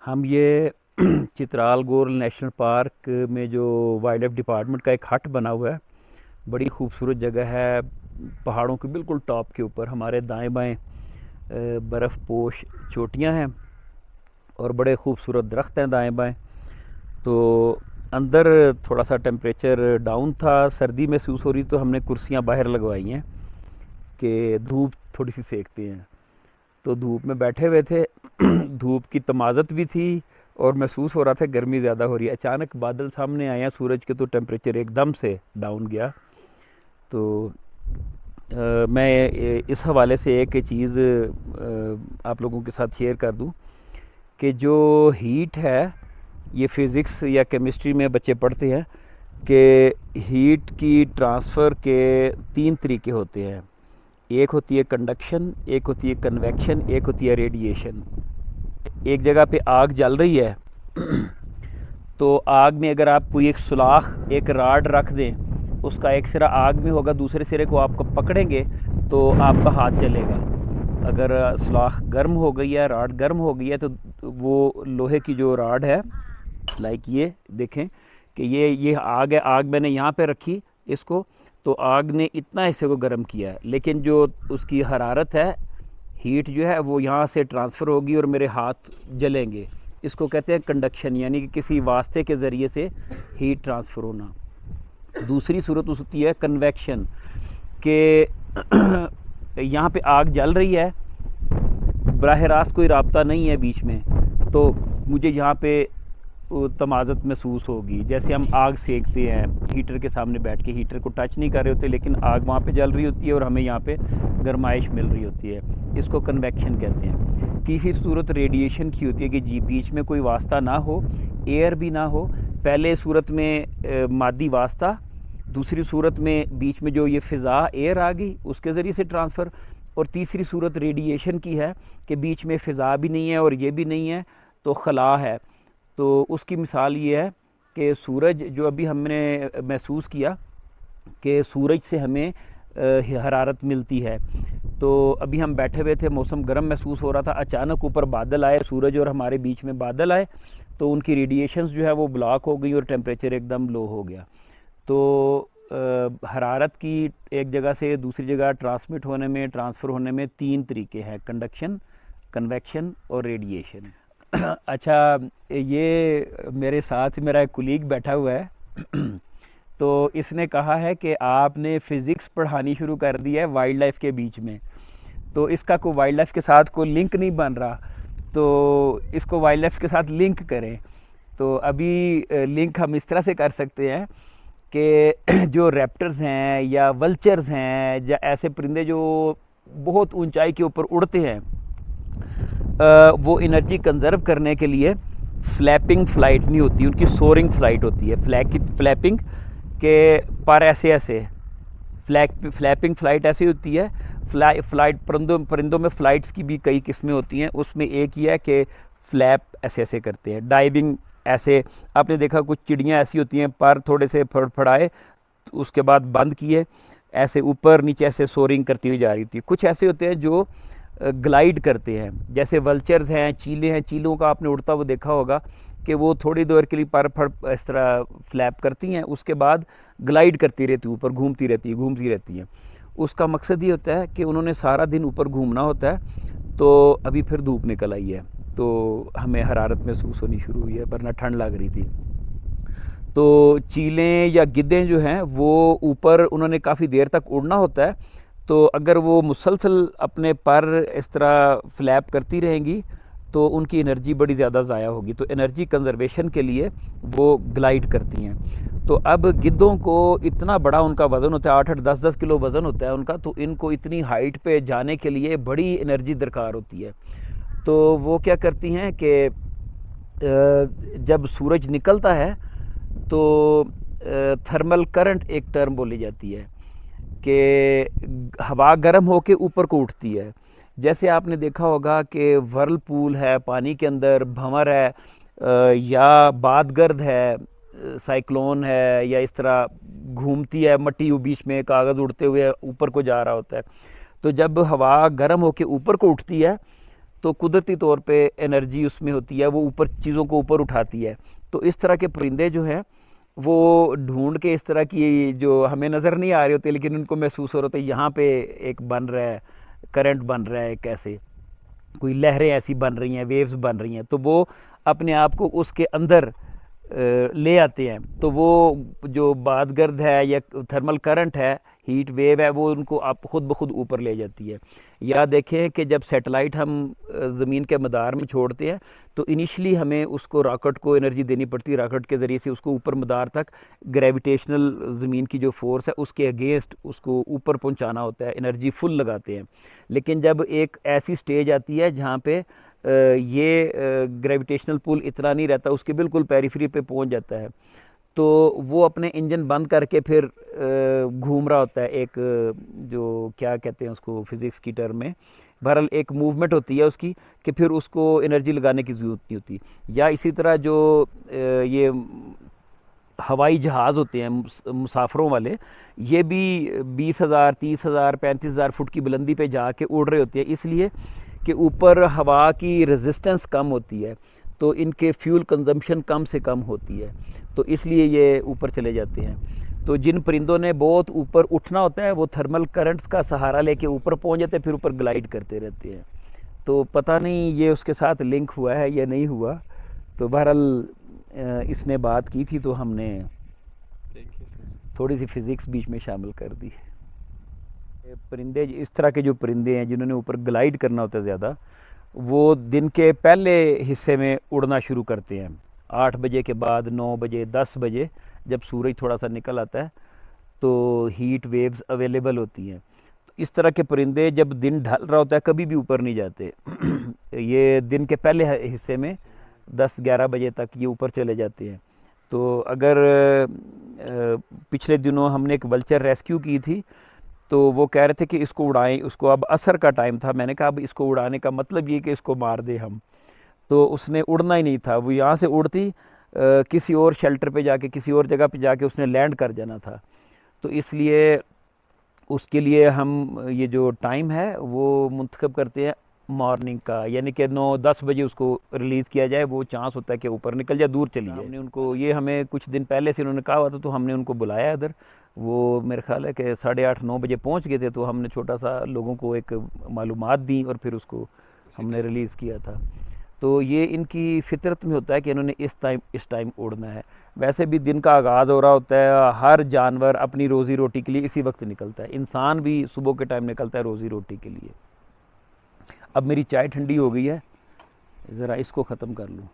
हम ये चित्राल गोर नेशनल पार्क में जो वाइल्ड लाइफ डिपार्टमेंट का एक हट बना हुआ है, बड़ी खूबसूरत जगह है। पहाड़ों के बिल्कुल टॉप के ऊपर हमारे दाएं बाएं बर्फ़ पोश चोटियां हैं और बड़े खूबसूरत दरख्त हैं दाएं बाएं। तो अंदर थोड़ा सा टेम्परेचर डाउन था, सर्दी महसूस हो रही, तो हमने कुर्सियां बाहर लगवाई हैं कि धूप थोड़ी सी सेकते हैं। तो धूप में बैठे हुए थे धूप की तमाज़त भी थी और महसूस हो रहा था गर्मी ज़्यादा हो रही है। अचानक बादल सामने आए हैं सूरज के, तो टेम्परेचर एकदम से डाउन गया। तो मैं इस हवाले से एक चीज़ आप लोगों के साथ शेयर कर दूं कि जो हीट है, ये फ़िज़िक्स या केमिस्ट्री में बच्चे पढ़ते हैं कि हीट की ट्रांसफ़र के तीन तरीके होते हैं। एक होती है कंडक्शन, एक होती है कन्वेक्शन, एक होती है रेडिएशन। एक जगह पे आग जल रही है तो आग में अगर आप कोई एक सुलाख, एक राड रख दें, उसका एक सिरा आग में होगा, दूसरे सिरे को आपको पकड़ेंगे तो आपका हाथ जलेगा। अगर सुलाख गर्म हो गई है, राड गर्म हो गई है, तो वो लोहे की जो राड है, लाइक ये देखें कि ये आग है, आग मैंने यहाँ पे रखी इसको, तो आग ने इतना हिस्से को गर्म किया है, लेकिन जो उसकी हरारत है, हीट जो है वो यहाँ से ट्रांसफ़र होगी और मेरे हाथ जलेंगे। इसको कहते हैं कंडक्शन, यानी कि किसी वास्ते के ज़रिए से हीट ट्रांसफ़र होना। दूसरी सूरत होती है कन्वेक्शन, कि यहाँ पे आग जल रही है, बराह रास्त कोई राब्ता नहीं है बीच में, तो मुझे यहाँ पे तमाज़त महसूस होगी। जैसे हम आग सेकते हैं हीटर के सामने बैठ के, हीटर को टच नहीं कर रहे होते, लेकिन आग वहाँ पे जल रही होती है और हमें यहाँ पे गर्माइश मिल रही होती है। इसको कन्वेक्शन कहते हैं। तीसरी सूरत रेडिएशन की होती है कि जी बीच में कोई वास्ता ना हो, एयर भी ना हो। पहले सूरत में मादी वास्ता, दूसरी सूरत में बीच में जो ये फ़िज़ा एयर आ गई उसके ज़रिए से ट्रांसफ़र, और तीसरी सूरत रेडिएशन की है कि बीच में फ़िज़ा भी नहीं है और ये भी नहीं है, तो खला है। तो उसकी मिसाल ये है कि सूरज जो अभी हमने महसूस किया कि सूरज से हमें हरारत मिलती है। तो अभी हम बैठे हुए थे, मौसम गर्म महसूस हो रहा था, अचानक ऊपर बादल आए, सूरज और हमारे बीच में बादल आए, तो उनकी रेडिएशंस जो है वो ब्लॉक हो गई और टेम्परेचर एकदम लो हो गया। तो हरारत की एक जगह से दूसरी जगह ट्रांसमिट होने में, ट्रांसफ़र होने में तीन तरीके हैं, कंडक्शन, कन्वेक्शन और रेडिएशन। अच्छा, ये मेरे साथ मेरा एक कुलीग बैठा हुआ है तो इसने कहा है कि आपने फ़िज़िक्स पढ़ानी शुरू कर दी है वाइल्ड लाइफ के बीच में, तो इसका कोई वाइल्ड लाइफ के साथ कोई लिंक नहीं बन रहा, तो इसको वाइल्ड लाइफ के साथ लिंक करें। तो अभी लिंक हम इस तरह से कर सकते हैं कि जो रैप्टर्स हैं या वल्चर्स हैं या ऐसे परिंदे जो बहुत ऊंचाई के ऊपर उड़ते हैं, वो एनर्जी कंजर्व करने के लिए फ्लैपिंग फ़्लाइट नहीं होती, उनकी सोरिंग फ़्लाइट होती है। फ्लैपिंग के पर ऐसे फ्लैपिंग फ़्लाइट ऐसी होती है। फ्लाइट परिंदों में फ़्लाइट्स की भी कई किस्में होती हैं, उसमें एक ही है कि फ्लैप ऐसे करते हैं। डाइविंग ऐसे, आपने देखा कुछ चिड़ियाँ ऐसी होती हैं, पर थोड़े से फड़फड़ाए तो उसके बाद बंद किए, ऐसे ऊपर नीचे ऐसे सोरिंग करती हुई जा रही थी। कुछ ऐसे होते हैं जो ग्लाइड करते हैं, जैसे वल्चर्स हैं, चीले हैं। चीलों का आपने उड़ता हुआ देखा होगा कि वो थोड़ी देर के लिए पर फड़ इस तरह फ्लैप करती हैं, उसके बाद ग्लाइड करती रहती है, ऊपर घूमती रहती हैं। उसका मकसद ये होता है कि उन्होंने सारा दिन ऊपर घूमना होता है। तो अभी फिर धूप निकल आई है तो हमें हरारत महसूस होनी शुरू हुई है, वरना ठंड लग रही थी। तो चीलें या गिद्धें जो हैं वो ऊपर उन्होंने काफ़ी देर तक उड़ना होता है, तो अगर वो मुसलसल अपने पर इस तरह फ्लैप करती रहेंगी तो उनकी एनर्जी बड़ी ज़्यादा ज़ाया होगी। तो एनर्जी कंजर्वेशन के लिए वो ग्लाइड करती हैं। तो अब गिद्धों को इतना बड़ा उनका वज़न होता है, 8-8, 10-10 किलो वज़न होता है उनका, तो इनको इतनी हाइट पे जाने के लिए बड़ी एनर्जी दरकार होती है। तो वो क्या करती हैं कि जब सूरज निकलता है तो थर्मल करंट एक टर्म बोली जाती है कि हवा गर्म होके ऊपर को उठती है। जैसे आपने देखा होगा कि वर्लपूल है पानी के अंदर, भंवर है या बादगर्द है, साइक्लोन है, या इस तरह घूमती है मट्टी, बीच में कागज़ उड़ते हुए ऊपर को जा रहा होता है। तो जब हवा गर्म होके ऊपर को उठती है तो कुदरती तौर पे एनर्जी उसमें होती है, वो ऊपर चीज़ों को ऊपर उठाती है। तो इस तरह के परिंदे जो हैं वो ढूंढ के इस तरह की, जो हमें नज़र नहीं आ रही होती लेकिन उनको महसूस हो रहा होता है यहाँ पे एक बन रहा है, करंट बन रहा है, कैसे कोई लहरें ऐसी बन रही हैं, वेव्स बन रही हैं, तो वो अपने आप को उसके अंदर ले आते हैं। तो वो जो बादगर्द है या थर्मल करंट है, हीट वेव है, वो उनको आप खुद ब खुद ऊपर ले जाती है। या देखें कि जब सैटेलाइट हम ज़मीन के मदार में छोड़ते हैं तो इनिशियली हमें उसको रॉकेट को एनर्जी देनी पड़ती है, रॉकेट के ज़रिए से उसको ऊपर मदार तक ग्रेविटेशनल ज़मीन की जो फोर्स है उसके अगेंस्ट उसको ऊपर पहुंचाना होता है, एनर्जी फुल लगाते हैं। लेकिन जब एक ऐसी स्टेज आती है जहाँ पे ये ग्रेविटेशनल पुल इतना नहीं रहता, उसके बिल्कुल पेरिफेरी पे पहुंच जाता है, तो वो अपने इंजन बंद करके फिर घूम रहा होता है, एक जो क्या कहते हैं उसको फिज़िक्स की टर्म में, बहरहाल एक मूवमेंट होती है उसकी कि फिर उसको एनर्जी लगाने की ज़रूरत नहीं होती। या इसी तरह जो ये हवाई जहाज़ होते हैं मुसाफरों वाले, ये भी 20,000 30,000 35,000 फुट की बुलंदी पे जाके उड़ रहे होते हैं, इसलिए कि ऊपर हवा की रेजिस्टेंस कम होती है, तो इनके फ्यूल कंजम्पशन कम से कम होती है, तो इसलिए ये ऊपर चले जाते हैं। तो जिन परिंदों ने बहुत ऊपर उठना होता है वो थर्मल करंट्स का सहारा लेके ऊपर पहुंच जाते हैं, फिर ऊपर ग्लाइड करते रहते हैं। तो पता नहीं ये उसके साथ लिंक हुआ है या नहीं हुआ, तो बहरहाल इसने बात की थी तो हमने थोड़ी सी फिज़िक्स बीच में शामिल कर दी। परिंदे, इस तरह के जो परिंदे हैं जिन्होंने ऊपर ग्लाइड करना होता है ज़्यादा, वो दिन के पहले हिस्से में उड़ना शुरू करते हैं। 8 बजे के बाद 9 बजे 10 बजे जब सूरज थोड़ा सा निकल आता है तो हीट वेव्स अवेलेबल होती हैं। तो इस तरह के परिंदे जब दिन ढल रहा होता है कभी भी ऊपर नहीं जाते ये दिन के पहले हिस्से में 10-11 बजे तक ये ऊपर चले जाते हैं। तो अगर पिछले दिनों हमने एक वल्चर रेस्क्यू की थी, तो वो कह रहे थे कि इसको उड़ाएं, उसको अब असर का टाइम था, मैंने कहा अब इसको उड़ाने का मतलब ये कि इसको मार दे हम, तो उसने उड़ना ही नहीं था, वो यहाँ से उड़ती किसी और शेल्टर पे जाके, किसी और जगह पे जाके उसने लैंड कर जाना था। तो इसलिए उसके लिए हम ये जो टाइम है वो मुंतखब करते हैं मॉर्निंग का, यानी कि 9-10 बजे उसको रिलीज़ किया जाए, वो चांस होता है कि ऊपर निकल जाए, दूर चली जाए। हमने उनको, ये हमें कुछ दिन पहले से उन्होंने कहा हुआ था, तो हमने उनको बुलाया इधर, वो मेरे ख्याल है कि 8:30-9 बजे पहुंच गए थे, तो हमने छोटा सा लोगों को एक मालूमात दी और फिर उसको हमने रिलीज़ किया था। तो ये इनकी फितरत में होता है कि इन्होंने इस टाइम उड़ना है। वैसे भी दिन का आगाज़ हो रहा होता है, हर जानवर अपनी रोज़ी रोटी के लिए इसी वक्त निकलता है, इंसान भी सुबह के टाइम निकलता है रोज़ी रोटी के लिए। अब मेरी चाय ठंडी हो गई है, ज़रा इसको ख़त्म कर लूँ।